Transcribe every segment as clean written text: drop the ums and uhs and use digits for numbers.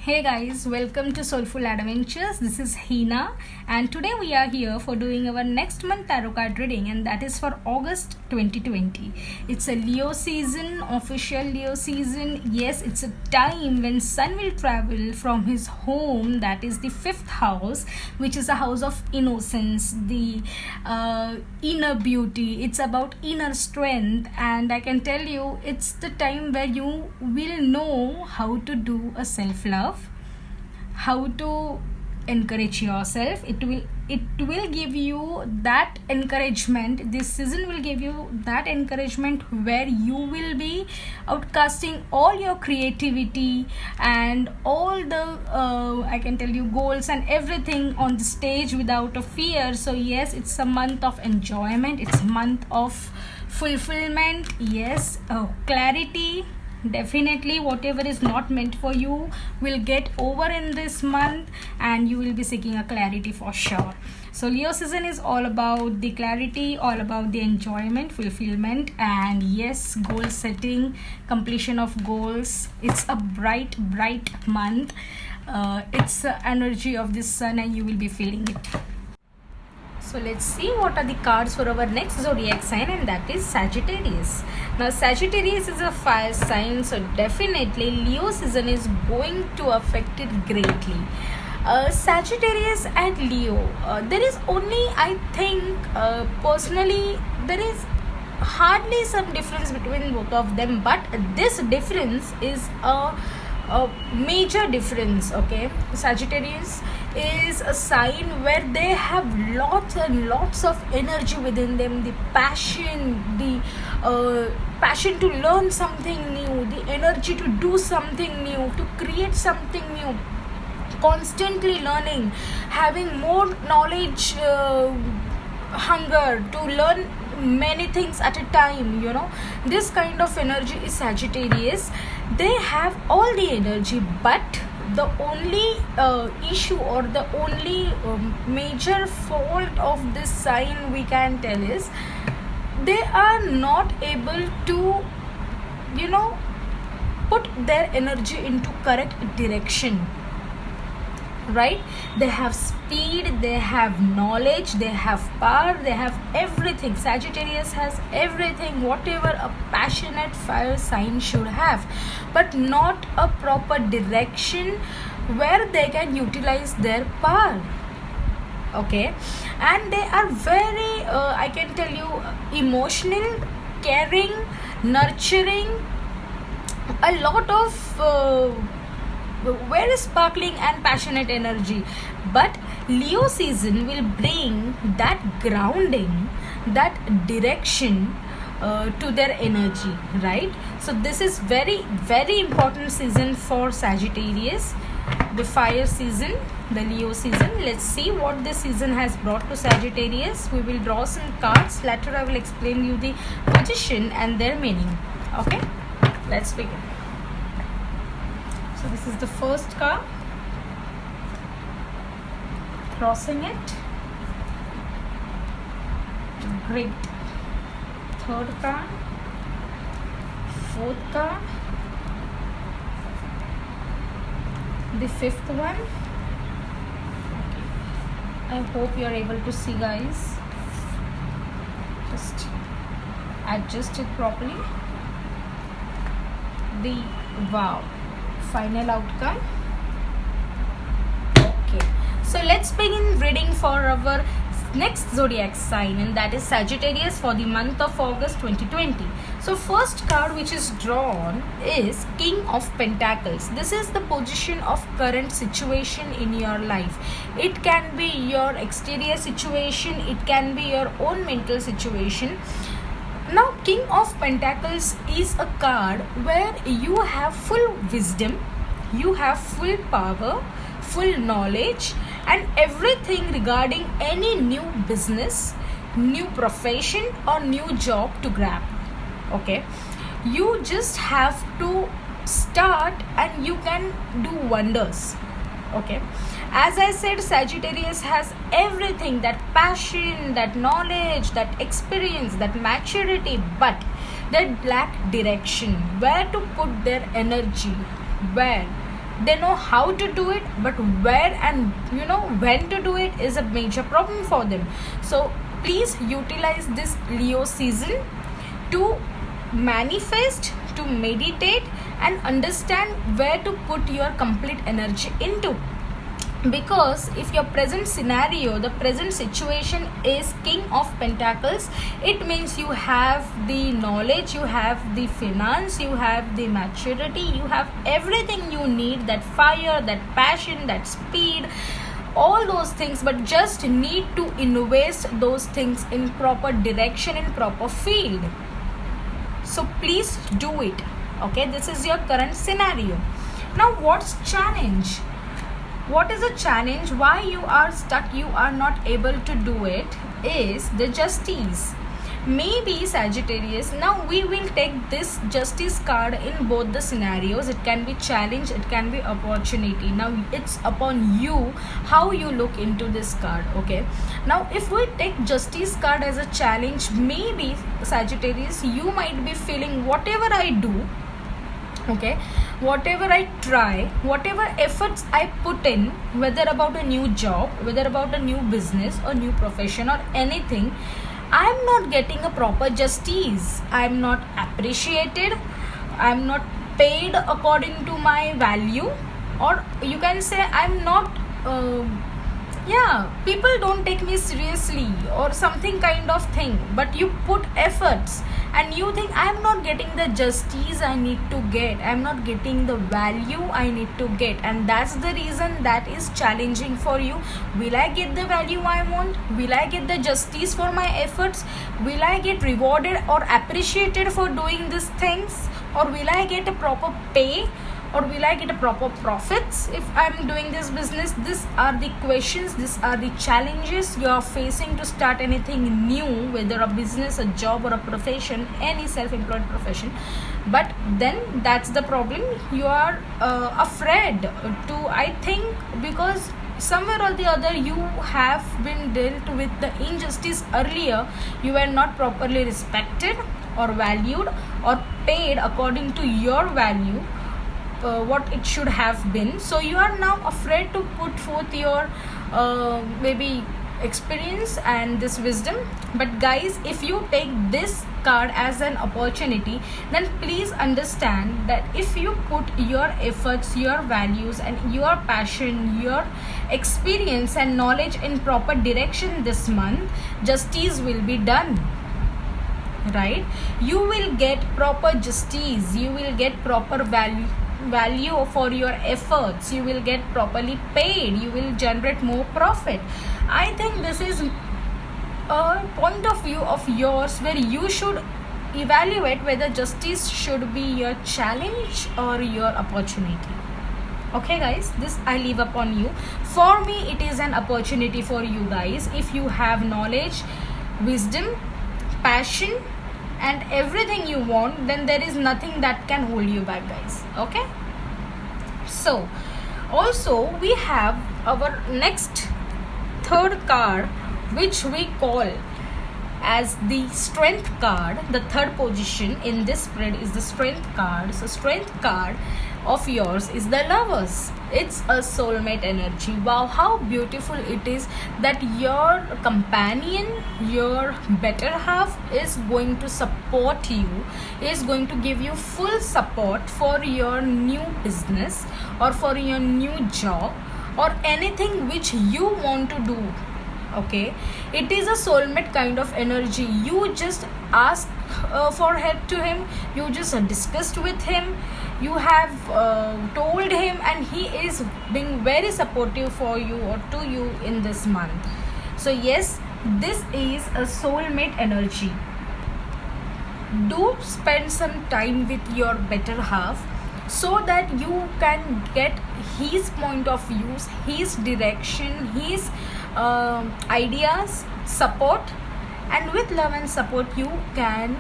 Hey guys, welcome to Soulful Adventures. This is Hina, and today we are here for doing our next month tarot card reading, and that is for August 2020. It's a Leo season, official Leo season. Yes, it's a time when Sun will travel from his home, that is the fifth house, which is a house of innocence, the inner beauty. It's about inner strength, and I can tell you, it's the time where you will know how to do a self love, how to encourage yourself. It will give you that encouragement. This season will give you that encouragement where you will be outcasting all your creativity and all the I can tell you goals and everything on the stage without a fear. So yes, it's a month of enjoyment, it's a month of fulfillment. Yes, clarity. Definitely whatever is not meant for you will get over in this month, and you will be seeking a clarity for sure. So Leo season is all about the clarity, all about the enjoyment, fulfillment, and yes, goal setting, completion of goals. It's a bright month. It's the energy of the sun, and you will be feeling it. So let's see what are the cards for our next zodiac sign, and that is Sagittarius. Now Sagittarius is a fire sign, so definitely Leo season is going to affect it greatly. Sagittarius and Leo, there is only, I think, personally, there is hardly some difference between both of them, but this difference is a major difference. Okay, Sagittarius is a sign where they have lots and lots of energy within them, the passion to learn something new, the energy to do something new, to create something new, constantly learning, having more knowledge, hunger to learn many things at a time. This kind of energy is Sagittarius. They have all the energy, but the only issue or the only major fault of this sign we can tell is they are not able to put their energy into correct direction, right? They have speed, they have knowledge, they have power, they have everything. Sagittarius has everything whatever a passionate fire sign should have, but not a proper direction where they can utilize their power. Okay, and they are very I can tell you, emotional, caring, nurturing, a lot of very sparkling and passionate energy. But Leo season will bring that grounding, that direction to their energy, right? So this is very important season for Sagittarius, the fire season, the Leo season. Let's see what this season has brought to Sagittarius. We will draw some cards. Later I will explain you the position and their meaning. Okay, let's begin. So this is the first card, crossing it, great. Third card, fourth card, the fifth one. I hope you are able to see, guys. Just adjust it properly. The wow, final outcome. Okay, so let's begin reading for our next zodiac sign, and that is Sagittarius for the month of August 2020. So first card which is drawn is King of Pentacles. This is the position of current situation in your life. It can be your exterior situation, it can be your own mental situation. Now King of Pentacles is a card where you have full wisdom, you have full power, full knowledge, and everything regarding any new business, new profession, or new job to grab. Okay, you just have to start and you can do wonders. Okay, as I said, Sagittarius has everything, that passion, that knowledge, that experience, that maturity, but they lack direction, where to put their energy, where They know how to do it, but where and when to do it is a major problem for them. So please utilize this Leo season to manifest, to meditate, and understand where to put your complete energy into. Because if your present scenario, the present situation is King of Pentacles, it means you have the knowledge, you have the finance, you have the maturity, you have everything you need, that fire, that passion, that speed, all those things, but just need to invest those things in proper direction, in proper field. So please do it. Okay, this is your current scenario. Now what's challenge? What is a challenge? Why you are stuck, you are not able to do it, is the Justice. Maybe Sagittarius. Now we will take this Justice card in both the scenarios. It can be challenge, it can be opportunity. Now it's upon you how you look into this card. Okay, now if we take Justice card as a challenge, maybe Sagittarius, you might be feeling whatever I do, okay, whatever I try, whatever efforts I put in, whether about a new job, whether about a new business or new profession or anything, I'm not getting a proper justice. I'm not appreciated, I'm not paid according to my value, or you can say I'm not people don't take me seriously or something kind of thing. But you put efforts and you think I'm not getting the justice I need to get, I'm not getting the value I need to get, and that's the reason that is challenging for you. Will I get the value I want? Will I get the justice for my efforts? Will I get rewarded or appreciated for doing these things? Or will I get a proper pay? Or will I get a proper profits if I'm doing this business? These are the questions, these are the challenges you are facing to start anything new, whether a business, a job, or a profession, any self-employed profession. But then that's the problem. You are afraid to, I think, because somewhere or the other you have been dealt with the injustice earlier. You were not properly respected or valued or paid according to your value, what it should have been. So you are now afraid to put forth your maybe experience and this wisdom. But guys, if you take this card as an opportunity, then please understand that if you put your efforts, your values, and your passion, your experience and knowledge in proper direction this month, justice will be done, right? You will get proper justice, you will get proper value for your efforts, you will get properly paid, you will generate more profit. I think this is a point of view of yours where you should evaluate whether justice should be your challenge or your opportunity. Okay guys, this I leave upon you. For me, it is an opportunity for you guys. If you have knowledge, wisdom, passion, and everything you want, then there is nothing that can hold you back, guys. Okay, so also we have our next third card, which we call as the Strength card. The third position in this spread is the Strength card. So Strength card of yours is the Lovers. It's a soulmate energy. Wow, how beautiful it is that your companion, your better half, is going to support you, is going to give you full support for your new business or for your new job or anything which you want to do. Okay, it is a soulmate kind of energy. You just ask for help to him, you just discussed with him, you have told him, and he is being very supportive for you or to you in this month. So yes, this is a soulmate energy. Do spend some time with your better half so that you can get his point of view, his direction, his ideas, support, and with love and support you can,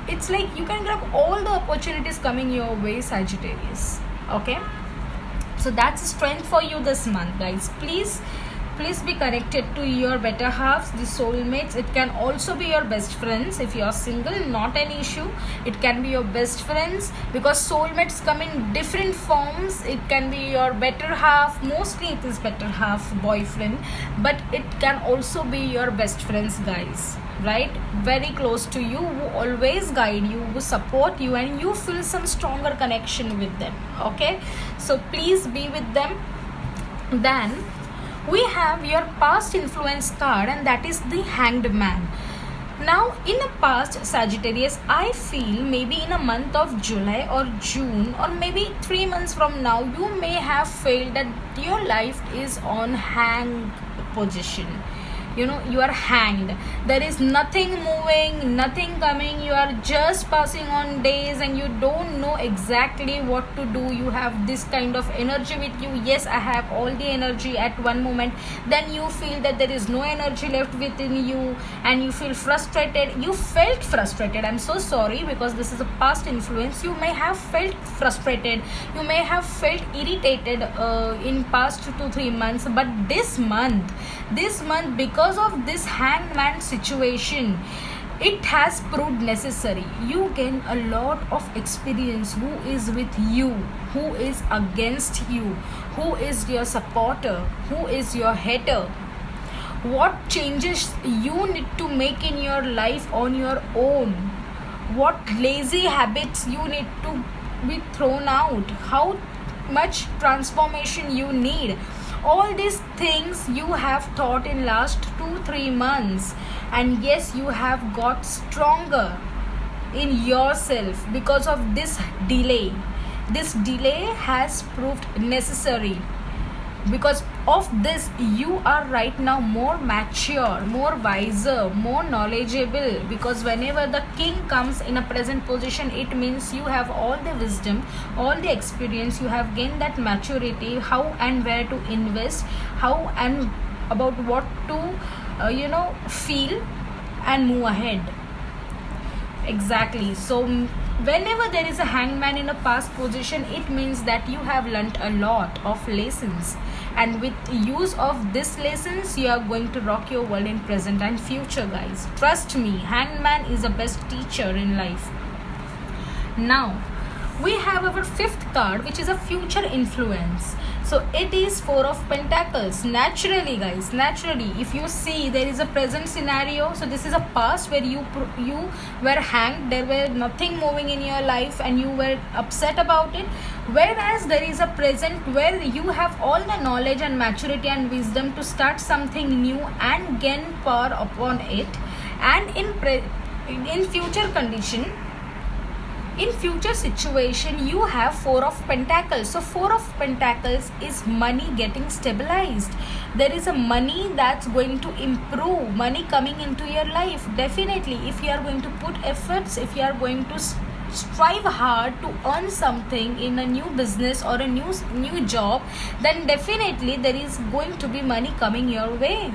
it's like you can grab all the opportunities coming your way, Sagittarius. Okay, so that's strength for you this month, guys. Please Please be connected to your better halves, the soulmates. It can also be your best friends. If you are single, not an issue. It can be your best friends, because soulmates come in different forms. It can be your better half. Mostly it is better half boyfriend, but it can also be your best friends, guys, right? Very close to you, who always guide you, who support you, and you feel some stronger connection with them. Okay, so please be with them. Then we have your past influence card, and that is the Hanged Man. Now, in a past, Sagittarius, I feel maybe in a month of July or June, or maybe 3 months from now, you may have felt that your life is on hang position. You know, you are hanged. There is nothing moving, nothing coming. You are just passing on days and you don't know exactly what to do. You have this kind of energy with you. Yes, I have all the energy at one moment. Then you feel that there is no energy left within you and you feel frustrated. You felt frustrated. I'm so sorry, because this is a past influence. You may have felt frustrated. You may have felt irritated in past 2 to 3 months. But this month, because of this hangman situation, it has proved necessary. You gain a lot of experience. Who is with you, who is against you, who is your supporter, who is your hater, what changes you need to make in your life on your own, what lazy habits you need to be thrown out, how much transformation you need. All these things you have taught in last 2-3 months, and yes, you have got stronger in yourself because of this delay. This delay has proved necessary. Because of this, you are right now more mature, more wiser, more knowledgeable, because whenever the king comes in a present position, it means you have all the wisdom, all the experience, you have gained that maturity, how and where to invest, how and about what to feel and move ahead. Exactly. So whenever there is a hangman in a past position, it means that you have learnt a lot of lessons, and with use of these lessons, you are going to rock your world in present and future, guys. Trust me, hangman is the best teacher in life. Now we have our fifth card, which is a future influence. So it is Four of Pentacles. Naturally, guys, if you see, there is a present scenario. So this is a past where you were hanged. There were nothing moving in your life and you were upset about it. Whereas there is a present where you have all the knowledge and maturity and wisdom to start something new and gain power upon it. And in future condition, in future situation, you have Four of Pentacles. So Four of Pentacles is money getting stabilized. There is a money that's going to improve, money coming into your life. Definitely, if you are going to put efforts, if you are going to strive hard to earn something in a new business or a new job, then definitely there is going to be money coming your way.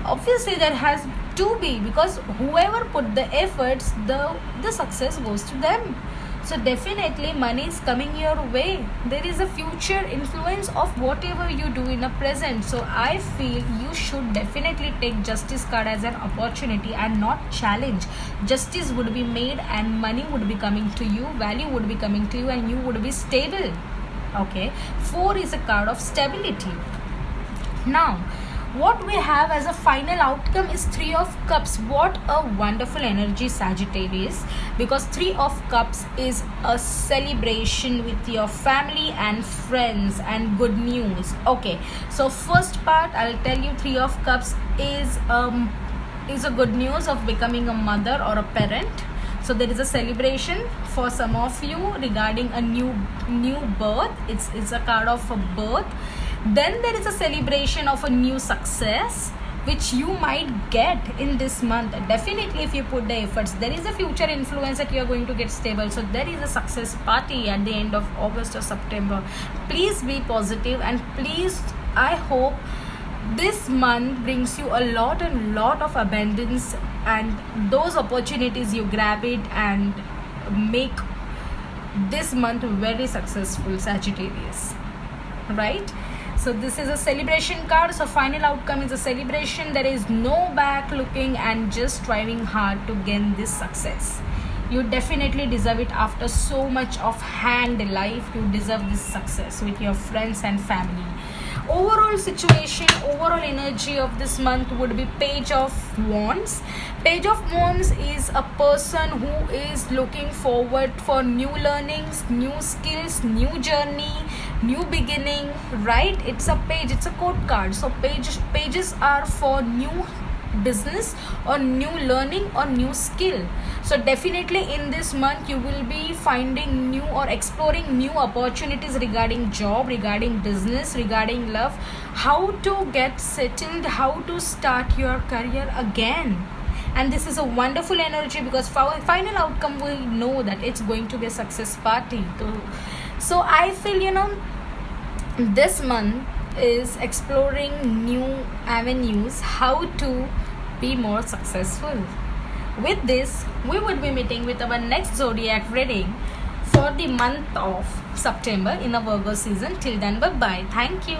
Obviously there has to be, because whoever put the efforts, the success goes to them. So definitely money is coming your way. There is a future influence of whatever you do in a present. So I feel you should definitely take Justice card as an opportunity and not challenge. Justice would be made and money would be coming to you, value would be coming to you, and you would be stable. Okay, 4 is a card of stability. Now what we have as a final outcome is Three of Cups. What a wonderful energy, Sagittarius, because Three of Cups is a celebration with your family and friends and good news. Okay, so first part, I'll tell you, Three of Cups is a good news of becoming a mother or a parent. So there is a celebration for some of you regarding a new birth. It's a card of a birth. Then there is a celebration of a new success which you might get in this month. Definitely, if you put the efforts, there is a future influence that you are going to get stable. So there is a success party at the end of August or September. Please be positive, and please, I hope this month brings you a lot of abundance, and those opportunities you grab it and make this month very successful, Sagittarius, right? So this is a celebration card. So final outcome is a celebration. There is no back looking and just striving hard to gain this success. You definitely deserve it. After so much of hand life, you deserve this success with your friends and family. Overall situation, overall energy of this month would be Page of Wands. Page of Wands is a person who is looking forward for new learnings, new skills, new journey, new beginning, right? It's a page, it's a quote card. So pages are for new business or new learning or new skill. So definitely in this month you will be finding new or exploring new opportunities regarding job, regarding business, regarding love, how to get settled, how to start your career again. And this is a wonderful energy because final outcome we know that it's going to be a success party. So I feel this month is exploring new avenues how to be more successful. With this, we would be meeting with our next zodiac reading for the month of September in the Virgo season. Till then, bye bye. Thank you.